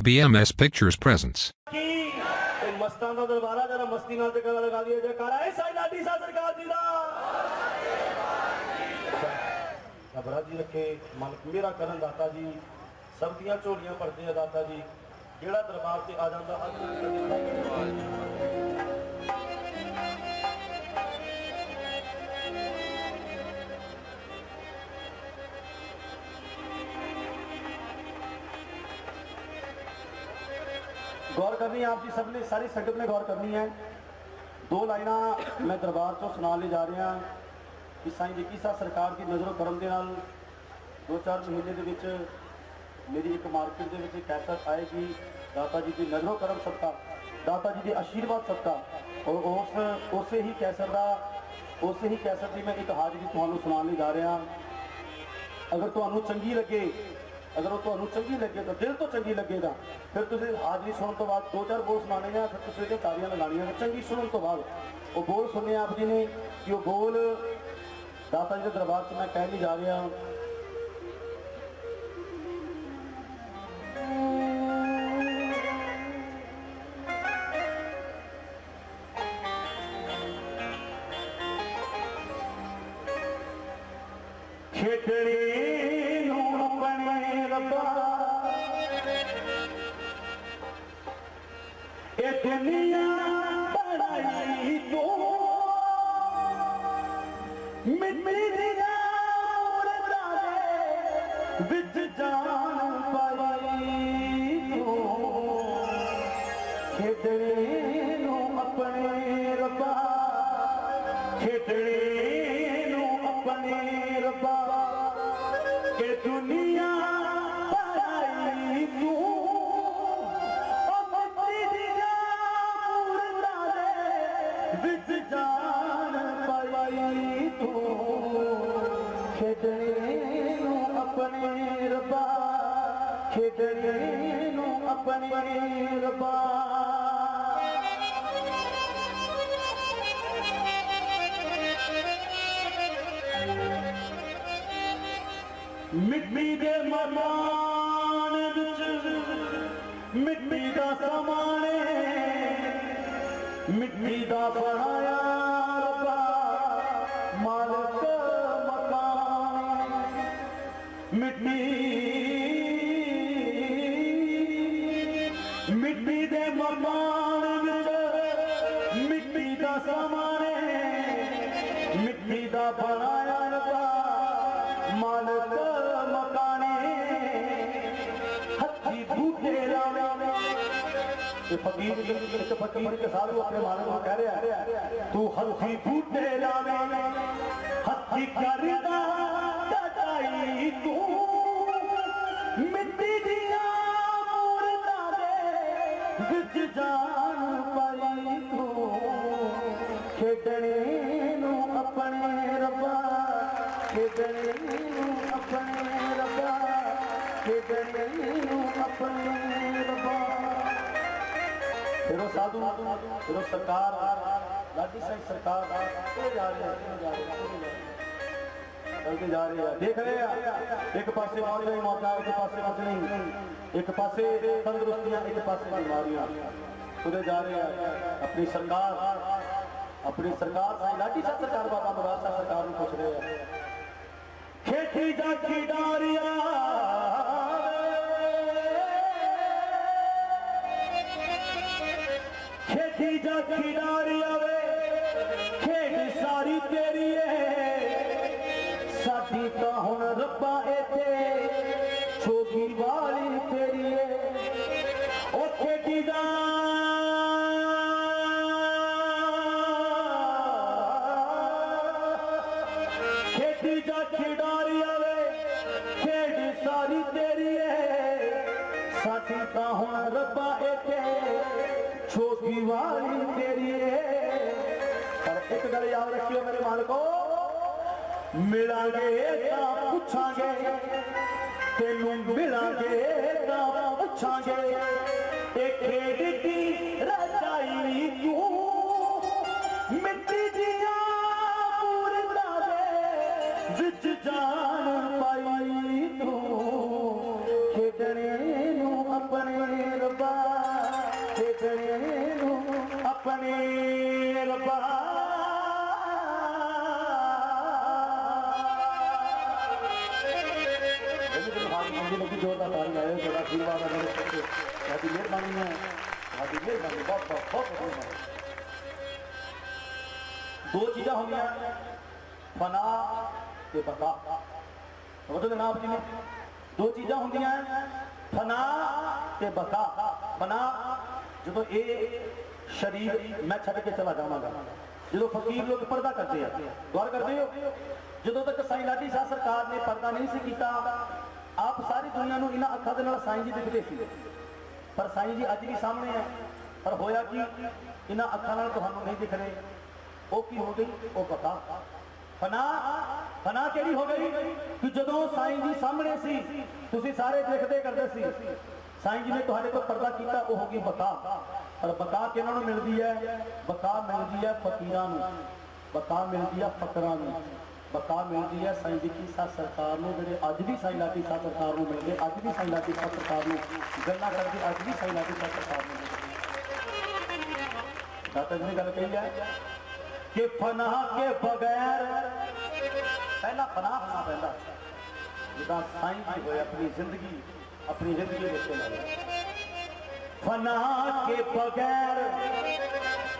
BMS Pictures presents. मस्तां दा दरबारा जरा मस्ती नाल ते गला लगा दिया जयकारा है साईं लाडी साहब सरकार जी दा घबरा जी रखे मालिक मेरा करन दाता जी सब दियां झोलियां भरदे आ दाता जी जेड़ा दरबार ते आ जांदा गौर करनी है आप जी सबने सारी संगत ने गौर करनी है। दो लाइना मैं दरबार चो सुना ले जा रहा कि साईं जग्गी साहब सरकार की नज़रों करम के नाल 2-4 महीने के विच मेरी एक मार्केट के विच कैसेट आएगी दाता जी की नज़रों करम सदका दाता जी के आशीर्वाद सदका और उस ही कैसेट की मैं एक हाजरी तुहानू सुनाने जा रहा। अगर तुहानू चंगी लगे अगर वो तुहानू चंगी लगे तो दिल तो चंगी लगेगा फिर तुम हाजरी सुनने तो बाद 2-4 बोल सुनाने हैं फिर तुम तालियां लगानियां चंगी सुनने तो बाद वो बोल सुने आप जी ने कि वो बोल दाता जी के दरबार से मैं कहने जा रहा हूँ। दुनिया बड़ाई तो मिट्टिया विच जान पाई तो खेडने नू अपने रब्बा खेडने नू अपने रब्बा के दुनिया बड़ाई तू विच जान पाई तू खेडने नू अपने रब्बा खेडने नू अपने रब्बा मिट्टी दे मकान विच मिट्टी दा समान मिट्टी दा बनाया रब्बा मालिक मकान मिट्टी दे मकान विच मिट्टी दा सामान मिट्टी दा बनाया रब्बा मालिक मकान हथी बूटे लावे फकीर के साथ अपने मालिक को कह रहा है तू हथी बूटे लावे हथी करदा कटाई तू मिट्टी दिया मूर्तां दे विच जान पाई तू खेडने नू अपने रब्बा खेडने नू अपने रब्बा खेडने नू अपने रब्बा फिर साधु फिर सरकार लाडी साईं सरकार जा रहे देख रहे हैं एक पासे मौजा एक पासे कुछ नहीं एक पासे तंदुरुस्तियां एक पासे बीमारियां तुरे जा रहे हैं अपनी सरकार साईं लाडी साईं सरकार बाबा मुराद साहब सरकार को पूछ रहे हैं खेती जा खिडारिया खेती जा खिडारी आवे खेड सारी तेरी है साडी तो हुन रब्बा इत्थे छोटी वाली तेरी है ओ खेती दा खेती जा खिडारी आवे खेड सारी तेरी है साडी तो हुन रब्बा इत्थे छोटी वाली तेरी है। पर एक गल याद रखियो मेरे मालिको मिलांगे तां पुछांगे तेनू मिलांगे तां पुछांगे ए खेड दी रजाई क्यों मिट्टी दिया मूर्तां दे विच जान पाई तू खेडने नू अपने खेचने नू अपने रब्बा लगी जोरदार ताली आए बड़ा आशीर्वाद है मेहरबानी है मेहरबानी बहुत बहुत बहुत दो चीज़ा होंगी फना ते बका समझो जनाब जी ने दो चीज़ा होंगी फना ते बका फना जो ये शरीर मैं छड़ के चला जावांगा जो फकीर लोग पर्दा करते हैं गौर करते हो जो तक साईं लाडी शाह सरकार ने पर्दा नहीं सी कीता आप सारी दुनिया को इन्होंने अखा के साईं जी दिखते थे पर साईं जी अज भी सामने है पर होया कि इन्होंने अखा तुहानू नहीं दिख रहे वो की हो गई वो पता फना फना केड़ी हो गई कि जो साईं जी सामने सी तुसी सारे देखते करते सी साईं जी ने तुहाडे तो पर्दा किया वो होगी बका पर बका किन्हों मिलती है बका मिलती है फकीरां नूं बका मिलती है फकरां नूं बका मिलती है साईं जी की साथ सरकार ने जो अज भी साईं लाडी साथ सरकार को मिलते अज भी साईं लाडी साथ सरकार को गल्लां करके अज भी साईं लाडी साथ सरकार को दाता जी ने गल कही है कि फना के बगैर पहला फना होना पैंदा जिदा साईं जी होए अपनी जिंदगी में फना के बगैर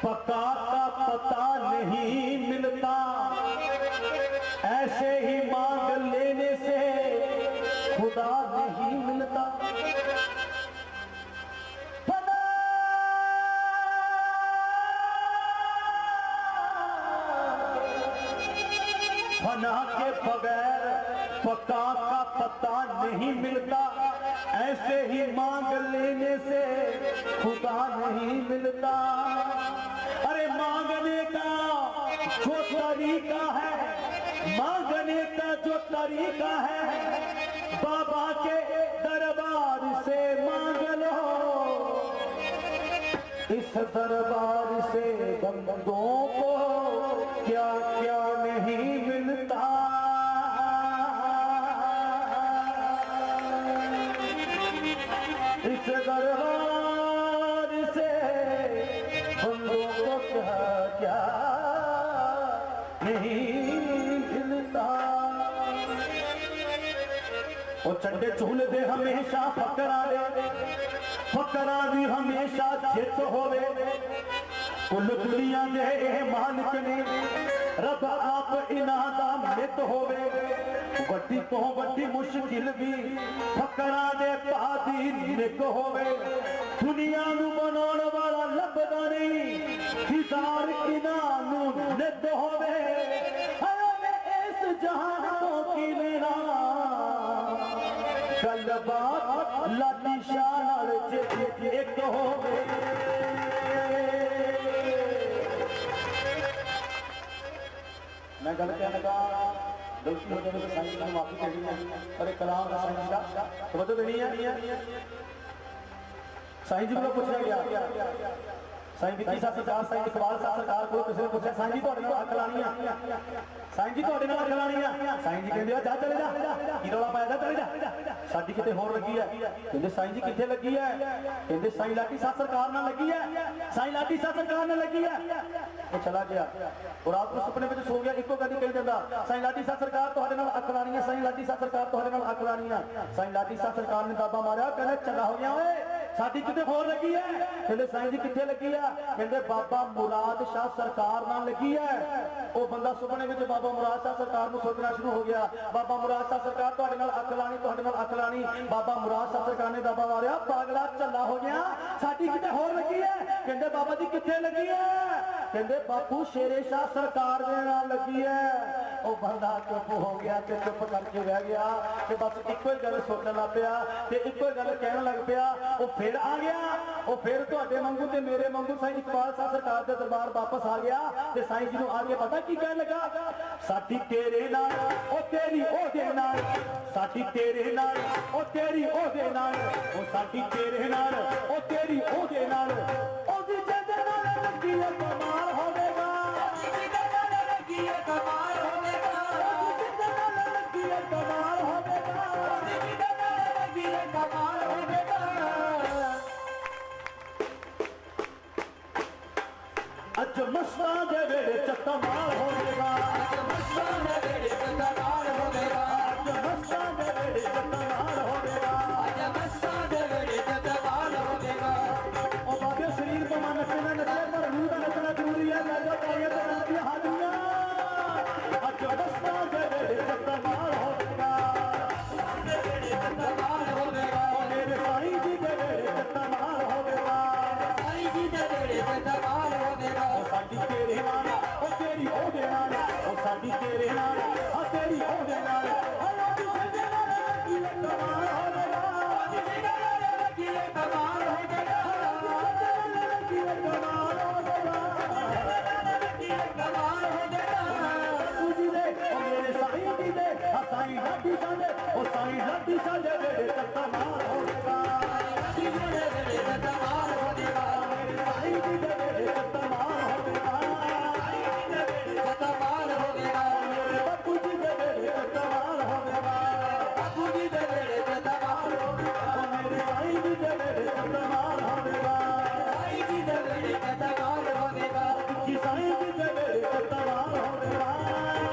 पका का पता नहीं मिलता ऐसे ही मांग लेने से खुदा नहीं मिलता फना के बगैर पका का पता नहीं मिलता ऐसे ही मांग लेने से खुदा नहीं मिलता अरे मांगने का जो तरीका है मांगने का जो तरीका है बाबा के दरबार से मांग लो इस दरबार से बंदों को क्या क्या नहीं मिलता इस दरबार से बंदों को क्या क्या नहीं मिलता वो चंडे झूल दे हमेशा फकरा भी हमेशा जित होवे कुल दुनिया दे ए मालिक ने रब आप इन्हां दा मित होवे वड्डी तो वड्डी मुश्किल भी फकरा दे पादी निक होवे दुनिया नू बनाउण वाला लभदा नहीं हजार इन्हां नू नित होवे हाय मैं इस जहान तो की मेरा गल बात लाडी शाह नाल जे एक होवे मैं गल कहने लगा गलती हो जाए तो साईं जी माफी कहनी है पर कलाम का साईं जी का समझो देनी है साईं जी को पूछा गया साईं जी सा सरकार साईं इकबाल सा सरकार को किसी ने पूछा साईं जी ਤੁਹਾਡੇ ਨਾਲ ਅੱਖ ਲਾਣੀ ਆ ਸਾਈਂ ਜੀ ਤੁਹਾਡੇ ਨਾਲ ਅੱਖ ਲਾਣੀ ਆ ਸਾਈਂ ਜੀ ਕਹਿੰਦੇ ਆ ਜਾ ਚਲੇ ਜਾ ਕੀ ਰੌਲਾ ਪਾਇਆ ਜਾ ਚਲੇ ਜਾ ਸਾਡੀ ਕਿਤੇ ਹੋਰ ਲੱਗੀ ਹੈ ਕਹਿੰਦੇ ਸਾਈਂ ਜੀ ਕਿੱਥੇ ਲੱਗੀ ਹੈ ਕਹਿੰਦੇ ਸਾਈਂ ਲਾਡੀ ਸਾਹਿਬ ਸਰਕਾਰ ਨਾਲ ਲੱਗੀ ਹੈ ਸਾਈਂ ਲਾਡੀ ਸਾਹਿਬ ਸਰਕਾਰ ਨਾਲ ਲੱਗੀ ਹੈ ਉਹ ਚਲਾ ਗਿਆ और रात को सुपने में सो गया इको कदी कही दिंदा साईं लाडी साहब सरकार तुहाडे नाल अख लानी है साईं लाडी साहब सरकार तुहाडे नाल अख लानी है साईं लाडी साहब सरकार ने दाबा मारिया कहने चंगा हो गया ओए साडी किते होर लगी है कहंदे साईं जी किथे लगी है कहंदे बाबा मुराद शाह सरकार नाल लगी है वो बंदा सुपने में बाबा मुराद शाह सरकार नूं सोचना शुरू हो गया बाबा मुराद शाह सरकार तुहाडे नाल अख लानी बाबा मुराद शाह सरकार ने दाबा मारिया पागला चला हो गया साडी किते होर लगी है कहंदे बाबा जी किथे लगी है कहंदे बापू शेरे शाह सरकार दे नाल लगी है वो बंदा चुप हो गया ते चुप करके बह गया ते बस इको ही गल सोचन लग पिया ते इको ही गल कहन लग पिया वो फिर आ गया वो फिर तुहाडे वांगू ते मेरे वांगू साईं इकबाल साहब सरकार दे दरबार वापस आ गया ते साईं जी नूं आके पता की कहन लगा साडी तेरे नाल ओ तेरी ओदे नाल साडी तेरे नाल ओ तेरी ओदे नाल ओ साडी तेरे नाल ओ तेरी ओदे नाल ओदी जदे नाल लगी है कमाल होवेगा कमाल होवेगा कमाल होवेगा कमाल होवेगा अज मस्तां दे वेड़े च धमाल होवेगा अज मस्तां दे वेड़े च धमाल होवेगा अज मस्तां दे वेड़े च धमाल होवेगा अज मस्तां दे वेड़े च धमाल होवेगा ओ बाबे शरीर को मन नचना नचे पर रूह का नचना जरूरी है मैं जो तालियां तो नचती हाजियां अज मस्तां दे वेड़े च धमाल होवेगा धमाल होवेगा मेरे साईं जी दे वेड़े च धमाल होवेगा साईं जी दे वेड़े च धमाल होवेगा ओ साडी तेरे नाल ओ तेरी ओदे नाल ओ साडी तेरे नाल आ तेरी ओदे नाल हलो किसे नाल की धमाल होवेगा किसे नाल की धमाल होवेगा की धमाल होवेगा की धमाल होवेगा तुझी दे ओ मेरे साईं जी दे आ साईं लाडी साडे ओ साईं लाडी साडे वेड़े च धमाल होवेगा लाडी साडे वेड़े च धमाल होवेगा मेरे साईं जी दे वेड़े च धमाल होवेगा साईं जी दे वेड़े च धमाल होवेगा मेरे बापू जी दे वेड़े च धमाल होवेगा बापू जी दे वेड़े च धमाल होवेगा मेरे साईं जी दे वेड़े च धमाल होवेगा साईं जी दे वेड़े च धमाल होवेगा जी साईं जी दे वेड़े च धमाल होवेगा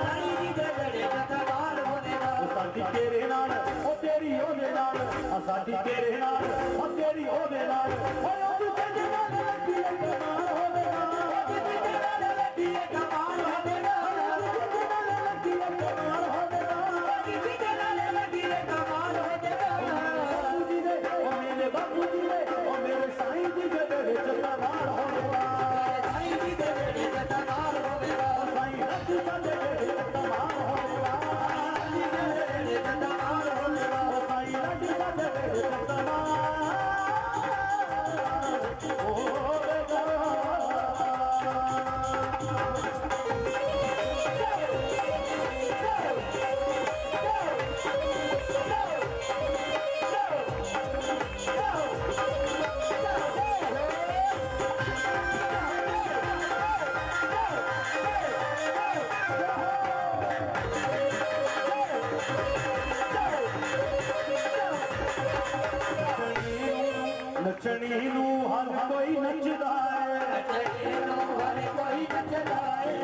साईं जी दे वेड़े च धमाल होवेगा साडी तेरे नाल ओ तेरी ओदे नाल आ साडी तेरे नाल ओ तेरी ओदे नाल ओए ओ किसे नाल लगी धमाल होवेगा किसे नाल लगी धमाल होवेगा किसे नाल लगी धमाल होवेगा किसे नाल लगी धमाल होवेगा बापू जी दे ओ मेरे बापू जी दे ओ मेरे साईं जी दे वेड़े च धमाल होवेगा साईं जी दे वेड़े च धमाल होवेगा साईं हज दे वेड़े च धमाल होवेगा साईं जी दे वेड़े च धमाल होवेगा साईं हज दे वेड़े च धमाल नचनी नू हर कोई नचदा है नचनी नू हर कोई नचदा है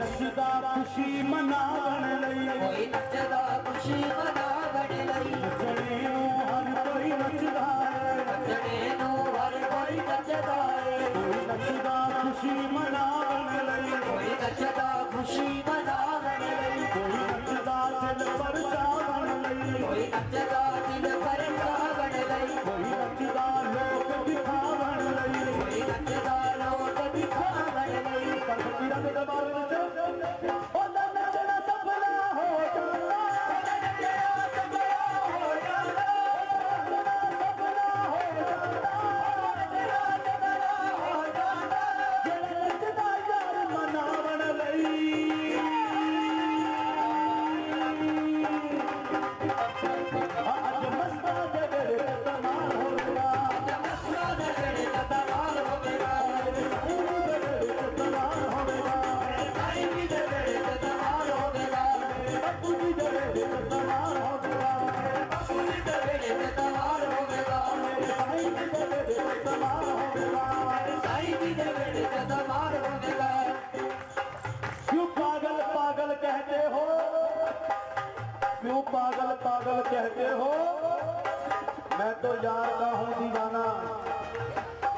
नचदा खुशी मनावन लई कोई नचदा खुशी मनावन लई नचनी नू हर कोई नचदा है नचनी नू हर कोई नचदा है कोई नचदा खुशी मनावन लई कोई नचदा खुशी मनावन लई कोई नचदा दिल पर चावन लई कोई नचदा दिल पर चावन लई कोई नचदा लोक दिखावन लई कोई नचदा लोक दिखावन लई पर फकीरां दे दरबार विच ओ नचना सफला हो जांदा नचना सफला हो जांदा नचना सफला हो जांदा नचना सफला हो जांदा जेड़ा नचदा यार मनावन लई अज मस्तां दे वेड़े च धमाल होवेगा अज मस्तां दे वेड़े च धमाल होवेगा साईं जी दे वेड़े च धमाल होवेगा साईं जी दे वेड़े च धमाल होवेगा बापू जी दे वेड़े च धमाल होवेगा बापू जी दे वेड़े च धमाल होवेगा साईं जी दे वेड़े च धमाल होवेगा साईं जी दे वेड़े च धमाल होवेगा क्यों पागल पागल कहते हो क्यों पागल पागल कहते हो मैं तो यार का हूं दीवाना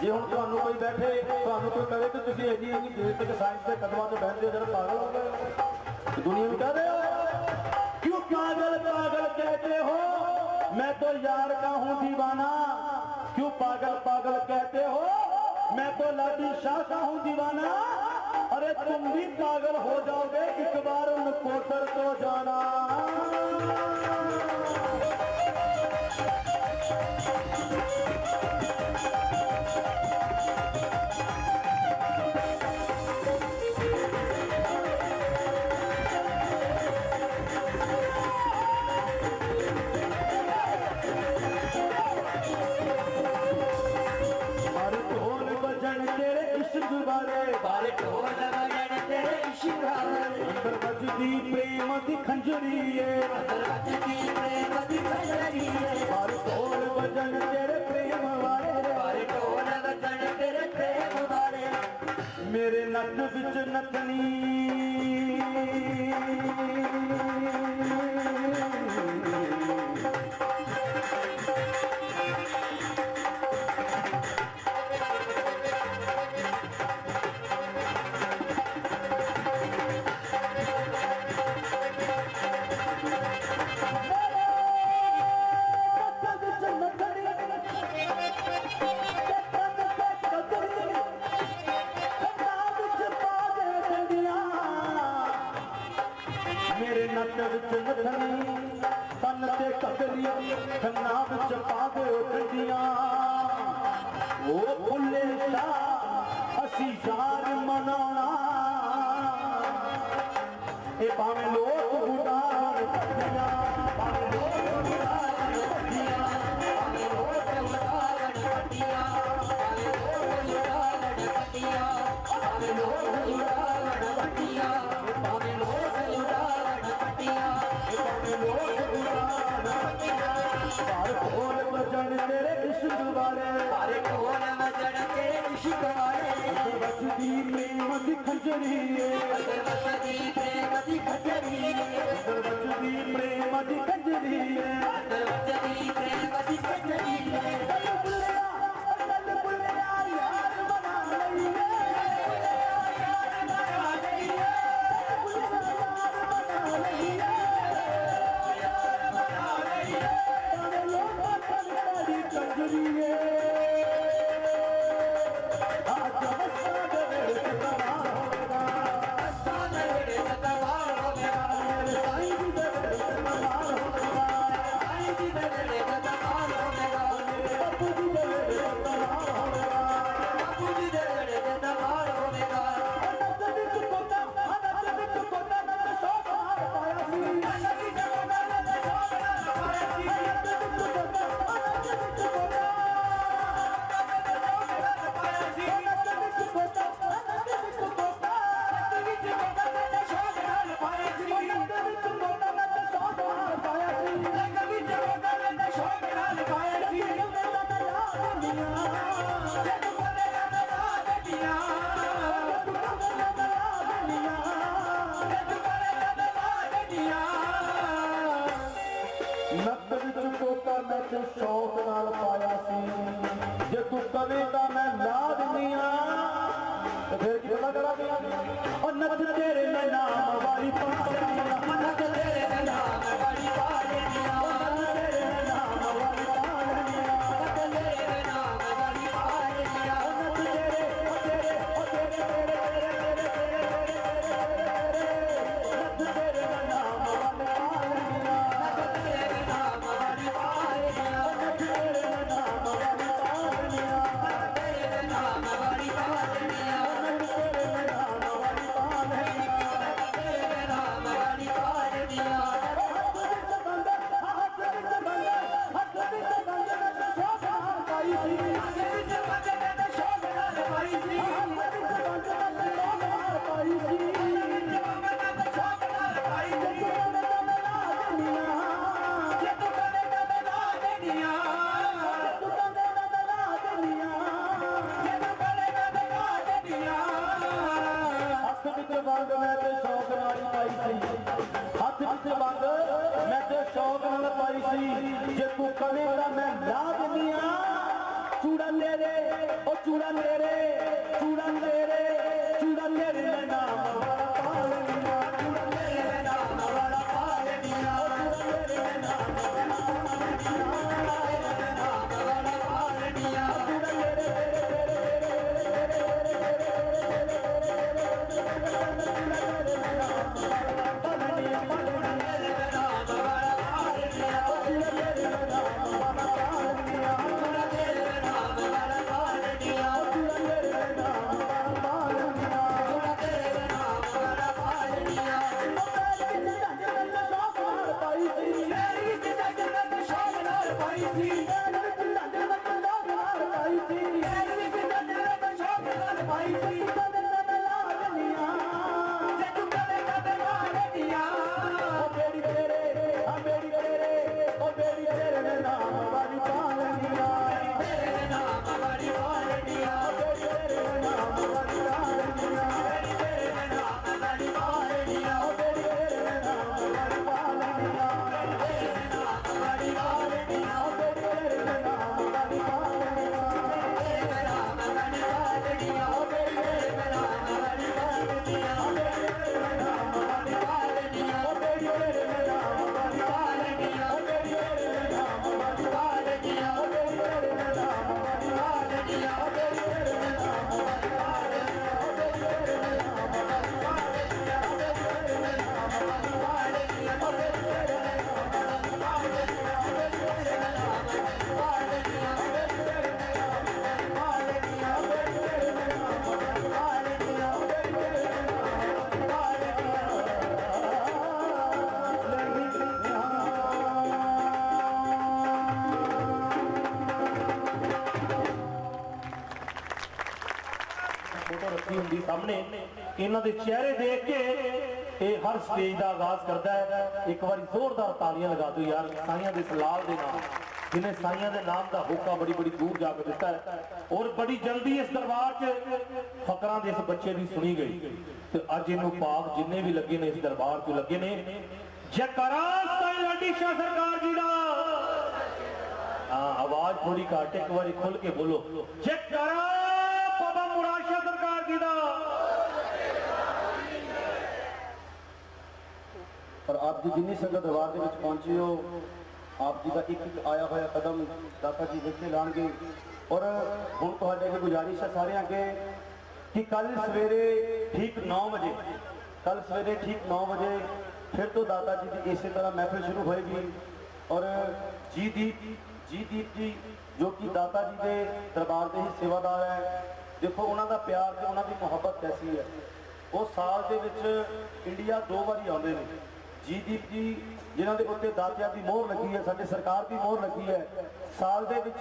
जे हुण तुहानू कोई बैठे तुहानू कोई कहे कि तुसीं इन्नी इन्नी देर तक साइंस के कदमां ते बैठदे हो जरा पागल हो गए दुनिया में कह रहे हो क्यों पागल पागल कहते हो मैं तो यार का हूं दीवाना क्यों पागल पागल कहते हो मैं तो लाडी शाह का हूं दीवाना अरे तुम भी पागल हो जाओगे एक बार उन कोटर को जाना प्रेम दी खंजरी पर ढोल बजन तेरे प्रेम वाले मेरे नट विच नथनी मेरे नट विच नथनी तन ते कगली खन्ना विच पा दे डंडियां ओ भुल्ले शाह असी यार मनाना ए भावें लोग उड़ान पट्टियां भावें लोग उड़ान पट्टियां भावें लोग उड़ान पट्टियां भावें लोग उड़ान पट्टियां भावें लोग उड़ान पट्टियां भावें लोग तेरे इश्क वाले तारे ढोल वजन तेरे इश्क वाले बजदी प्रेम दी खंजरी बजदी प्रेम दी खंजरी बजदी प्रेम दी खंजरी बजदी प्रेम दी खंजरी चल बुल्लिया यार बना लईए यार बना लईए बुल्लिया यार बना लईए कंजरिए आज मस्ता मेरे तबार होगा मस्ता मेरे तबार होगा मेरे साईं जी मेरे तबार होगा साईं जी मेरे तबार होगा मेरे बापू जी मेरे तबार होगा बापू जी मेरे तबार होगा अनंत विच कोटा नंद शौक हार पाया सी अनंत विच कोटा नंद शौक हार पाया सी अनंत विच कोटा शौक नाल पाया सी जे तू कवेगा मैं ला दिंदी तो फिर की पता करा और नच तेरे में नाम वाली पा नच तेरे में नाम वाली पा नच तेरे में नाम वाली पा नच तेरे में नाम वाली पा नच तेरे नच तेरे में नाम वाली पा जे तू कवेगा मैं ला दिंदिया चूड़ा तेरे ओ चूड़ा तेरे चूड़ा तेरे चूड़ा तेरे मैं नाम वाला पा लेंदिया चूड़ा तेरे मैं नाम वाला पा लेंदिया चूड़ा तेरे मैं नाम वाला पा लेंदिया चूड़ा तेरे फोटो रखी होंगी सामने, इन्हां दे चेहरे देख के ये हर स्टेज का आगाज करता है। एक बार जोरदार तालियां लगा दो यार साइयां दे लाल दे नाम, जिन्हें साइयां दे नाम का होका बड़ी बड़ी दूर जाकर दिता है और बड़ी जल्दी इस दरबार च फकरां दे इस बच्चे की सुनी गई। तो अज इनू पाक जिन्ने भी लगे ने इस दरबार च लगे ने, जयकारा साईं लाडी शाह सरकार जी दा। हाँ, आवाज थोड़ी घट, एक बार खुल के बोलो, जयकारा बाबा मुराद शाह सरकार जी दा। और आप जी जिन्नी संगत दरबार के विच पहुंची हो, आप जी का एक एक आया होया कदम दाता जी विच लाणगे। और हुण तुहाडे अगे गुजारिश है सारे अगे कि कल सवेरे ठीक 9 बजे, कल सवेरे ठीक 9 बजे फिर तो दाता जी की इसी तरह महफिल शुरू होएगी। और जी दीप जी जो कि दाता जी के दरबार के ही सेवादार है, देखो उन्होंने प्यार ते उन्होंने मुहब्बत कैसी है। वो साल के विच इंडिया 2 बारी आते हैं। जी दीप जी जिन्होंने उत्ते दातिया की मोहर लगी है, साडी सरकार की मोहर लगी है, साल के विच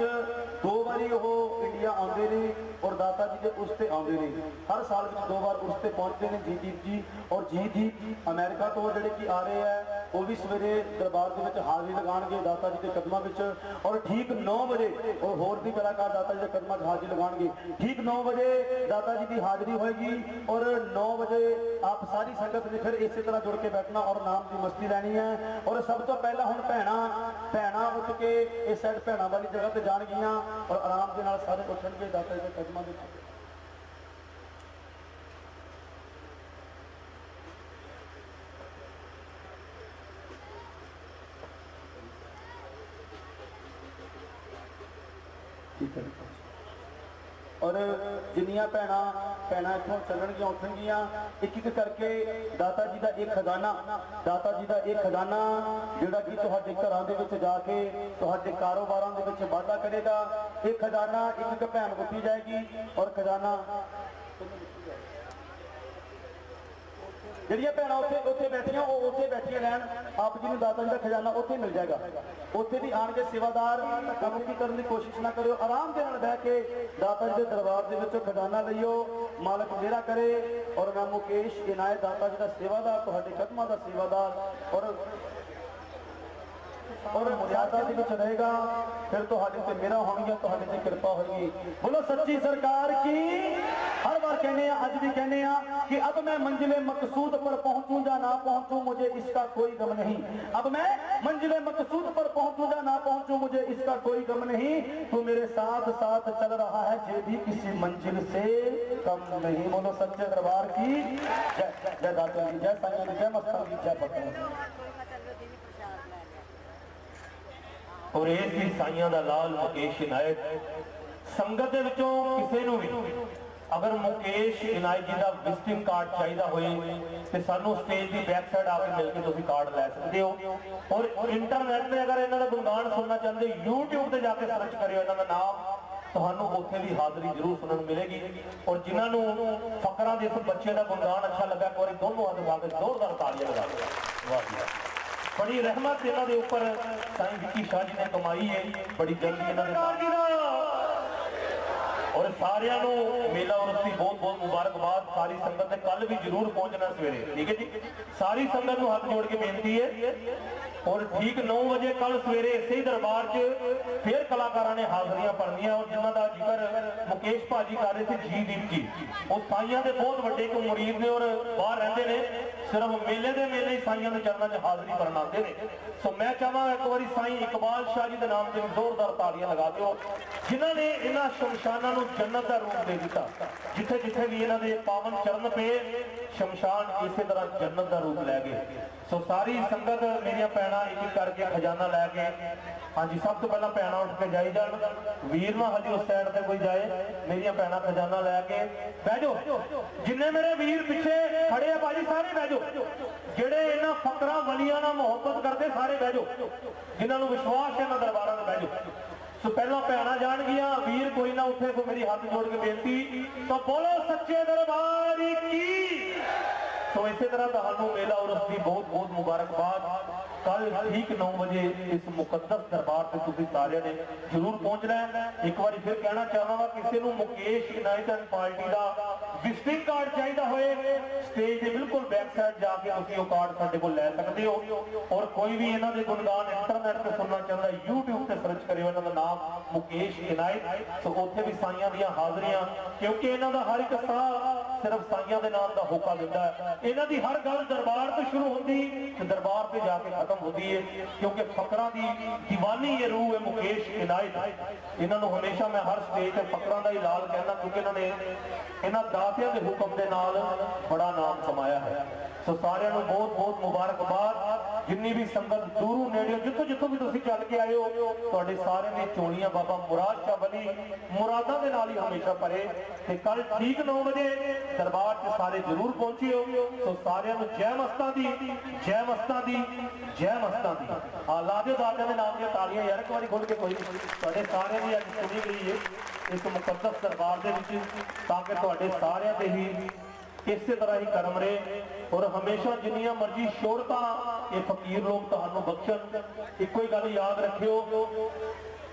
2 बारी वो इंडिया आते हैं और दाता जी के उस पर आते हैं। हर साल में 2 बार उस पर पहुंचते हैं जी दीप जी। और जी दीप अमेरिका तो जोड़े कि आ रहे हैं, वो भी सवेरे दरबार के विच हाजिरी लगाएंगे दाता जी के कदमों में। और ठीक 9 बजे और होर भी कलाकार दाता जी के कदमों में हाजिरी लगाएंगे। ठीक 9 बजे दाता जी की हाजिरी होगी और 9 बजे आप सारी संगत ने फिर इसी तरह जुड़ के बैठना और नाम की मस्ती लैनी है। और सब तो पहला हुण भैणा उठ के इस साइड भैणा वाली जगह पर जाणगियां और आराम के नाल सारे उठणगे दाता जी के कदमों में। ठीक है। और जिन्नियां भैन इतों चलणगियां उठणगियां एक एक करके दाता जी का एक खजाना, दाता जी का एक खजाना जिहड़ा कि तुहाडे घरां दे विच जाके तुहाडे कारोबारां दे विच वाधा करेगा। एक खजाना एक एक भैन वुटी जाएगी और खजाना ਜਿਹੜੀਆਂ ਭੈਣਾਂ ਉੱਥੇ ਬੈਠੀਆਂ ਉਹ ਉੱਥੇ ਬੈਠੀਆਂ ਰਹਿਣ। ਆਪ ਜੀ ਨੂੰ ਦਾਤਾ ਜੀ ਦਾ ਖਜ਼ਾਨਾ ਉੱਥੇ ਮਿਲ ਜਾਏਗਾ। ਉੱਥੇ ਵੀ ਆਣ ਕੇ ਸੇਵਾਦਾਰ ਧੱਕਾ ਮੁੱਕੀ ਕਰਨ ਦੀ ਕੋਸ਼ਿਸ਼ ਨਾ ਕਰਿਓ, ਆਰਾਮ ਦੇ ਨਾਲ ਬਹਿ ਕੇ ਦਾਤਾ ਜੀ ਦੇ ਦਰਬਾਰ ਦੇ ਵਿੱਚੋਂ ਖਜ਼ਾਨਾ ਲਈਓ। ਮਾਲਕ ਮੇਰਾ ਕਰੇ। ਔਰ ਮੈਂ ਮੁਕੇਸ਼ ਇਨਾਇਤ दाता जी का सेवादार, ਤੁਹਾਡੇ ਕਦਮਾਂ ਦਾ सेवादार और मर्यादा के विच रहेगा। फिर तुहाडे ते मेरा होणगियां, तुहाडे ते कृपा होगी। बोलो सच्ची सरकार की। हर बार कहने अज भी कहने कि अब मैं मंजिले मकसूद पर पहुंचूं या ना पहुंचूं मुझे इसका कोई गम नहीं। अब मैं मंजिले मकसूद पर पहुंचूं या ना पहुंचूं मुझे इसका कोई गम नहीं। तू मेरे साथ साथ चल रहा है ये भी किसी मंजिल से कम नहीं। बोलो सच्चे दरबार की जय। जय दाता की जय, साईं की जय, मस्तान की जय। पता और इस साइयां दा लाल मुकेश इनायत संगत दे विचों किसी नूं भी अगर मुकेश इनायत जी का विजिटिंग कार्ड चाहिए होए तो सानू स्टेज की बैक साइड आके मिल के तुसीं कार्ड लै सकते हो। और इंटरनेट में अगर इन्हों का गुणगान सुनना चाहते यूट्यूब पर जाके सर्च करियो इन्हों का नाम, तुहानू उत्थे भी हाज़री जरूर सुनने मिलेगी। और जिन्होंने फकरां दे इस बच्चे का गुणगान अच्छा लगा एक बार दोनों हाथ लगा के जोरदार तालियां लगा दो। वाह जी वाह। बड़ी रहमत इन्हों के उपर साईं विक्की शाह जी ने कमाई है। बड़ी जल्दी इन्होंने और सारियां नू मेला उरस की बहुत बहुत मुबारकबाद। सारी संगत ने कल भी जरूर पहुंचना सवेरे, ठीक है जी। सारी संगत नू हाथ जोड़ के बेनती है। और ठीक 9 बजे कल सवेरे इसे ही दरबार च फिर कलाकारां ने हाजरियां भरनियां। और जिन्हों का जिक्र मुकेश भाजी कर रहे थे जी दीप जी, वो साइयां के बहुत बड़े को मुरीद ने और बाहर रहते हैं। सिर्फ मेले के मेले ही साइयां के चरणों में हाजरी भरन आते हैं। सो मैं चाहवा एक बार साईं इकबाल शाह जी के नाम से जोरदार तालियां लगा दो, जिन्होंने इन्होंने शमशाना जन्नत का रूप दे दिता। जिथे जिथे भी इन्हों के पावन चरण पे शमशान इसी तरह जन्नत का रूप लै गए। सो सारी संगत मेरिया भैणां एक एक करके खजाना लैके, हाँ जी सब तो पहला भैणां उठ के जाई जान, वीर ना हजी उस साइड से कोई जाए। मेरिया भैणां खजाना लैके बह जाओ। जिन्ने मेरे वीर पिछे खड़े आ भाजी सारे बह जाओ। जेड़े इन्हां फकरां वलियां नाल मुहब्बत करते सारे बह जाओ। जिन्होंने विश्वास है इन्हां दरबारां ते बह जाओ। सो पहला भैणां जाणगियां, वीर कोई ना उठे। तो मेरी हाथ जोड़ के बेनती, तो बोलो सच्चे दरबार की। तो इसी तरह तुहानू मेला उरस की बहुत बहुत मुबारकबाद। कल ठीक 9 बजे इस मुकद्दस दरबार से तुसीं सारिਆਂ ने जरूर पहुंचना है। एक बार फिर कहना चाहांगा किसी ਨੂੰ मुकेश इनायत एंड पार्टी ਦਾ विजिटिंग कार्ड चाहिए होए स्टेज के बिल्कुल बैक साइड जाके तुसीं ਉਹ कार्ड ਸਾਡੇ ਕੋਲ ਲੈ ਸਕਦੇ ਹੋ। और कोई भी ਇਹਨਾਂ ਦੇ ਗੁਣਗਾਨ इंटरनेट ਤੇ सुनना चाहता है YouTube ਤੇ ਸਰਚ ਕਰਿਓ ਇਹਨਾਂ ਦਾ ਨਾਮ मुकेश इनायत। तो ਉੱਥੇ ਵੀ ਸਾਈਆਂ ਦੀਆਂ ਹਾਜ਼ਰੀਆਂ क्योंकि ਇਹਨਾਂ ਦਾ हर एक ਸਾਹ सिर्फ साइयां ਦੇ नाम ਦਾ ਹੋਕਾ ਦਿੰਦਾ है। ਇਹਨਾਂ ਦੀ हर गल दरबार ਤੋਂ शुरू होंदी ते दरबार पे जाके खत्म होती है क्योंकि फकरां दी दीवानी ये रूह है मुकेश इनायत। इन्हां नूं हमेशा मैं हर स्टेज ते फकरां दा ही लाल कहना क्योंकि इन्हां ने इन्हां दातियां दे हुक्म दे नाल बड़ा नाम कमाया है। सो सारिਆਂ ਨੂੰ बहुत बहुत मुबारकबाद। जिन्नी भी संगत दूरों नेड़े जितों जितों भी तुसीं चल के आए हो तुहाडे सारे दी झोलियां बाबा मुराद शाह वली मुरादां दे नाल ही हमेशा भरे। ते कल ठीक 9 बजे दरबार च सारे जरूर पहुंचे हो। तो सारिਆਂ ਨੂੰ जय मस्तां दी जय मस्तां दी जय मस्तां दी। ला दिओ दातियां दे नाम दी तालियां यार एक बारी खोल के कोई तुहाडे सारिਆਂ दी अज सुनी गई है इस मुकद्दस दरबार दे विच ताकि तुहाडे सारिਆਂ ते ही इस तरह ही करम रहे। और हमेशा जिन्नियां मर्जी शोहरतां ये फकीर लोग तुहानूं बख्शण। इक्को ही गल याद रखियो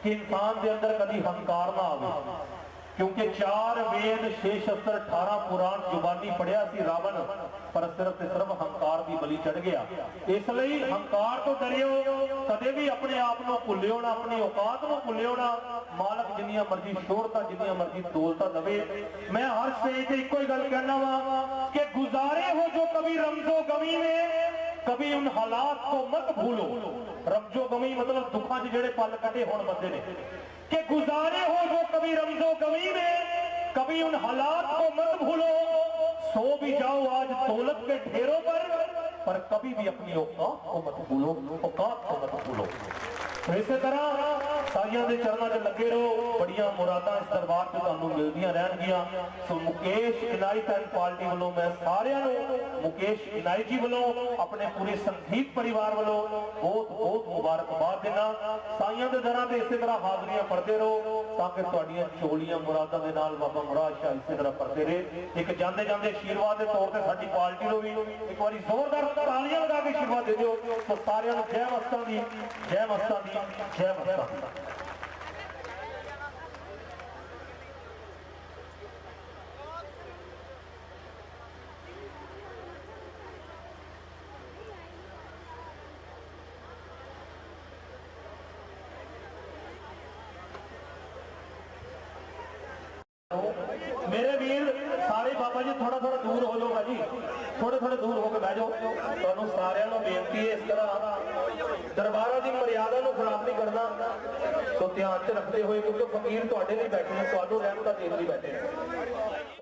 कि इंसान दे अंदर कभी हंकार ना आवे क्योंकि 4 वेद 6 शस्त्र 18 पुराण जुबानी पढ़िया सी रावण पर सिर्फ ते सिर्फ हंकार की बलि चढ़ गया। इसलिए हंकार तो डरियो कदे भी अपने आप को भुलियो ना अपनी औकात को भुलियो ना। मालक जिन्नियां मर्जी शोहरतां जिन्नियां मर्जी दौलतां दवे मैं हर स्टेज ते इक्को ही गल कहना वा कि गुजारे हो जो कभी रमजो गमी में कभी उन हालात को मत भूलो। रमजो गमी मतलब दुखा च जेड़े पल कटे होण बंदे ने कि गुजारे हो जो कभी रमजो गमी में कभी उन हालात को मत भूलो। सो भी जाओ आज दौलत के ढेरों पर कभी भी अपनी औकात को मत भूलो औकात को मत भूलो। तो इस तरह साइयां दे चरणों च लगे रहो बड़ियां मुरादां इस दरबार से तुहानूं मिलदियां रहणगियां। सो मुकेश इनायत एंड पार्टी वालों मैं सारियां नूं मुकेश इनायत जी वालों अपने पूरे संगीत परिवार वालों बहुत बहुत मुबारकबाद देना। साइयां दे दरां ते इस तरह हाज़रियां पढ़ते रहो ताकि तुहाडीआं झोलियां मुरादां दे नाल बाबा मुराद शाह इस तरह पढ़ते रहे। एक जांदे जांदे आशीर्वाद के तौर पर साडी पार्टी नूं भी एक बारी जोरदार तालियां लगा के आशीर्वाद दे दिओ। तो सारियां नूं जय मस्तां दी जय मस्तां दी जय मस्तां दी। मेरे वीर सारे बाबा जी थोड़ा थोड़ा दूर हो जाओ भाजी थोड़े थोड़े दूर होकर बह जाओ। तुहानूं सारिਆਂ ਨੂੰ बेनती है इस तरह दरबारा की मर्यादा को खराब नहीं करना। तो ध्यान च रखते हुए क्योंकि फकीर तुहाडे लिए बैठे ने तुहानूं रहमत देण लई बैठे ने।